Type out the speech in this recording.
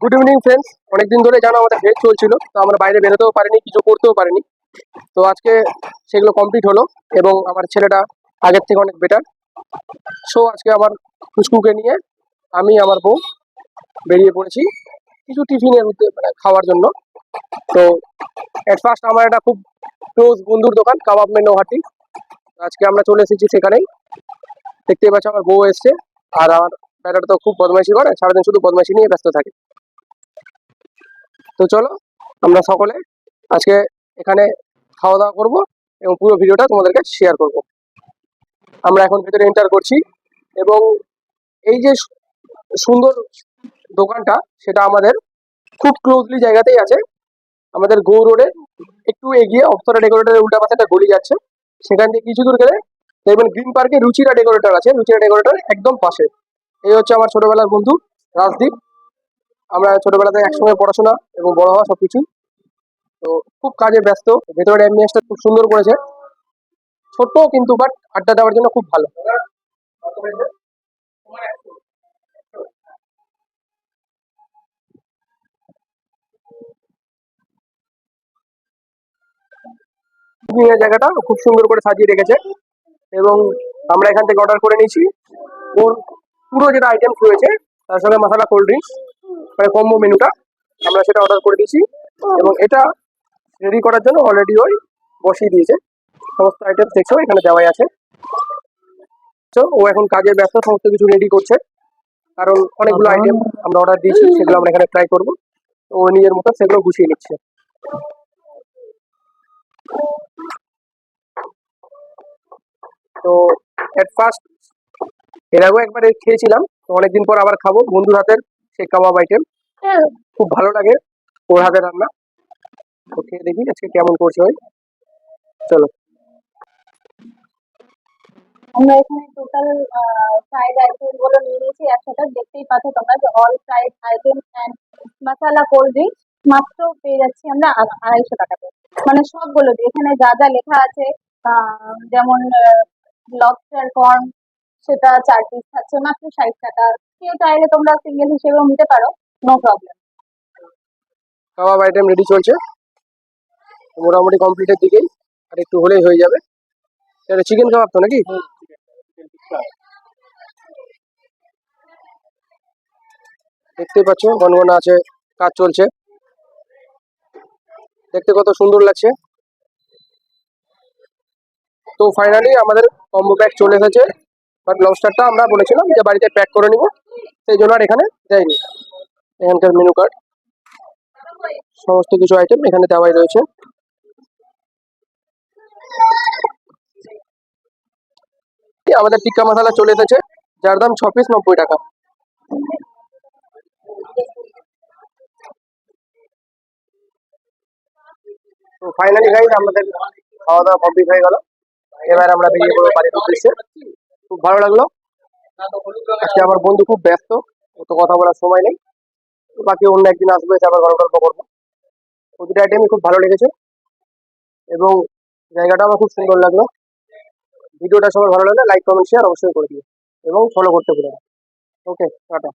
Good evening friends. অনেকদিন ধরে জানো আমাদের ভেজ চলছিল, তো আমরা বাইরে বেরোতেও পারিনি, কিছু করতেও পারিনি। তো আজকে সেগুলো কমপ্লিট হলো এবং আমার ছেলেটা আগের থেকে অনেক বেটার। সো আজকে আমার খুশকুকে নিয়ে আমি আমার বউ বেরিয়ে পড়েছি কিছু টিফিনের মানে খাওয়ার জন্য। তো এট ফার্স্ট আমার একটা খুব ক্লোজ বন্ধুর দোকান কাবাব মে নৌহাটি, আজকে আমরা চলে এসেছি সেখানেই। দেখতেই পাচ্ছ আমার বউ এসছে, আর আমার বেটাটা তো খুব বদমাইশি করে, সারাদিন শুধু বদমাইশি নিয়ে ব্যস্ত থাকে। তো চলো আমরা সকলে আজকে এখানে খাওয়া দাওয়া করবো এবং পুরো ভিডিওটা তোমাদেরকে শেয়ার করব। আমরা এখন ভিতরে এন্টার করছি এবং এই যে সুন্দর দোকানটা সেটা আমাদের খুব ক্লোজলি জায়গাতেই আছে। আমাদের গো রোডে একটু এগিয়ে অপ্সরা ডেকোরেটরের উল্টা পাশে একটা গলি যাচ্ছে, সেখান থেকে কিছু দূর গেলে দেখবেন গ্রিন পার্কে রুচিরা ডেকোরেটর আছে। রুচিরা ডেকোরেটর একদম পাশে। এই হচ্ছে আমার ছোটবেলার বন্ধু রাজদীপ। আমরা ছোটবেলা থেকে একসঙ্গে পড়াশোনা এবং বড় হওয়া সবকিছু। তো খুব কাজে ব্যস্ত। ভেতরের অ্যাম্বিয়েন্সটা খুব সুন্দর করেছে, ছোট্ট কিন্তু বাট আড্ডা দেওয়ার জন্য খুব ভালো। জায়গাটা খুব সুন্দর করে সাজিয়ে রেখেছে এবং আমরা এখান থেকে অর্ডার করে নিয়েছি ওর পুরো যেটা আইটেমস রয়েছে তার সঙ্গে মশলা কোল্ড ড্রিঙ্কস মানে কম্বো মেনুটা আমরা সেটা অর্ডার করে দিয়েছি এবং এটা রেডি করার জন্য অলরেডি ওই বসিয়ে দিয়েছে। সমস্ত আইটেমস দেখছো এখানে দেওয়াই আছে। তো ও এখন কাজে ব্যস্ত, সমস্ত কিছু রেডি করছে, কারণ অনেকগুলো আইটেম আমরা অর্ডার দিয়েছি, সেগুলো আমরা এখানে ট্রাই করবো। ও নিজের মতো সেগুলো গুছিয়ে নিচ্ছে। তো এট ফার্স্ট এর আগেও একবার খেয়েছিলাম, তো অনেকদিন পর আবার খাবো বন্ধুর হাতের সেই কাবাব আইটেম। খুব ভালো লাগে ওর হাতের রান্না। তো খেয়ে দেখি আজকে কেমন করছে ওই। চলো। আমরা এখানে টোটাল ফ্রাইড আইটেম গুলো নিয়ে নিয়েছি একসাথে। দেখতেই পাচ্ছ তোমরা যে all fried item and masala cold drinks মাত্র পেয়ে যাচ্ছি আমরা 250 টাকাতে। মানে সবগুলো দিয়ে এখানে যা যা লেখা আছে, যেমন লবস্টার কর্ন সেটা 4 পিস থাকছে মাত্র 60 টাকা। কেউ চাইলে তোমরা সিঙ্গেল হিসেবেও নিতে পারো, নো প্রবলেম। কাবাব আইটেম রেডি চলছে, মোটামুটি কমপ্লিটের দিকেই, আর একটু হলেই হয়ে যাবে। এটা চিকেন কাবাব তো নাকি? দেখতেই পাচ্ছ গনগনা আছে, কাজ চলছে, দেখতে কত সুন্দর লাগছে। তো ফাইনালি আমাদের কম্বো প্যাক চলে এসেছে, বাট লবস্টারটা আমরা বলেছিলাম যে বাড়িতে প্যাক করে নিব, সেই জন্য আর এখানে দেয়নি। এখানকার মেনু কার্ড সমস্ত কিছু আইটেম এখানে দেওয়াই রয়েছে। আমাদের টিক্কা মশলা চলে এসেছে, যার দাম 6 পিস 90 টাকা। তো ফাইনালি গাইস আমাদের খাওয়া দাওয়া কমপ্লিট হয়ে গেল। এবার আমরা বেরিয়ে পড়বো বাড়ির উদ্দেশ্যে। খুব ভালো লাগলো। আজকে আমার বন্ধু খুব ব্যস্ত, অত কথা বলার সময় নেই। বাকি অন্য একদিন আসবে, এসে আবার গল্প করবো। প্রতিটা আইটেমই খুব ভালো লেগেছে এবং জায়গাটা আমার খুব সুন্দর লাগলো। ভিডিওটা সবার ভালো লাগলে লাইক কমেন্ট শেয়ার অবশ্যই করে দিও এবং ফলো করতে ভুলো না। ওকে, টাটা।